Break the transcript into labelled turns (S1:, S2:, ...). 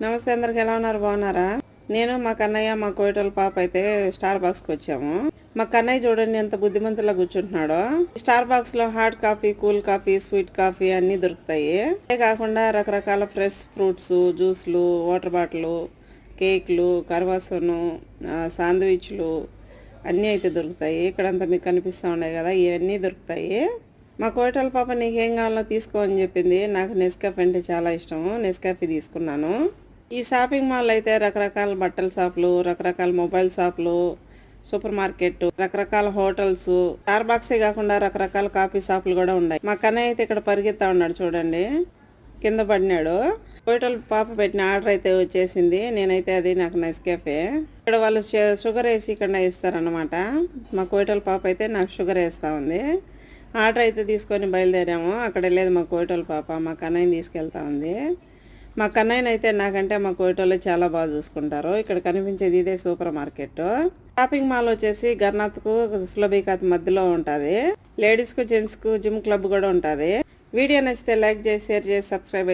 S1: నమస్తే, అందరికి ఎలా ఉన్నారు? బాగున్నారా? నేను మా కన్నయ్య మా కోయటోల పాప అయితే స్టార్ బాక్స్ కి వచ్చాము. మా కన్నయ్య చూడండి ఎంత బుద్ధిమంతులా కూర్చుంటున్నాడో. స్టార్ బాక్స్ లో hot coffee, cool coffee, sweet coffee అన్ని దొరుకుతాయి. అదే కాకుండా రకరకాల ఫ్రెష్ ఫ్రూట్స్, జ్యూస్లు, వాటర్ బాటిల్, కేక్లు, కర్వాసను, శాండ్విచ్లు అన్నీ అయితే దొరుకుతాయి. ఇక్కడంతా మీకు కనిపిస్తూ ఉన్నాయి కదా, ఇవన్నీ దొరుకుతాయి. మా కోయటోల పాప నీకేం కావాలో తీసుకో అని చెప్పింది. నాకు నెస్కాఫే అంటే చాలా ఇష్టము. నెస్కాఫే తీసుకున్నాను. ఈ షాపింగ్ మాల్ అయితే రకరకాల బట్టల షాపులు, రకరకాల మొబైల్ షాపులు, సూపర్ మార్కెట్, రకరకాల హోటల్స్, స్టార్ బాక్సే కాకుండా రకరకాల కాఫీ షాపులు కూడా ఉన్నాయి. మా కన్నయ్య అయితే ఇక్కడ పరిగెత్తా ఉన్నాడు చూడండి, కింద పడినాడు. కోయటోల పాప పెట్టిన ఆర్డర్ అయితే వచ్చేసింది. నేనైతే అది నాకు నెస్కాఫే. ఇక్కడ వాళ్ళు షుగర్ వేసి ఇక్కడ ఇస్తారనమాట. మా కోయటోల పాప అయితే నాకు షుగర్ వేస్తూ ఉంది. ఆర్డర్ అయితే తీసుకొని బయలుదేరాము. అక్కడ లేదు మా కోయటోల పాప, మా కన్నయ్యని తీసుకెళ్తా ఉంది. మా కన్నయ్యని అయితే నాకంటే మా కోయటోళ్ళు చాలా బాగా చూసుకుంటారు. ఇక్కడ కనిపించేది ఇదే సూపర్ మార్కెట్. షాపింగ్ మాల్ వచ్చేసి గర్నాథ్కు సులభీకాత్ మధ్యలో ఉంటుంది. లేడీస్కు, జెంట్స్కు జిమ్ క్లబ్ కూడా ఉంటుంది. వీడియో నచ్చితే లైక్ చేసి, షేర్ చేసి, సబ్స్క్రైబ్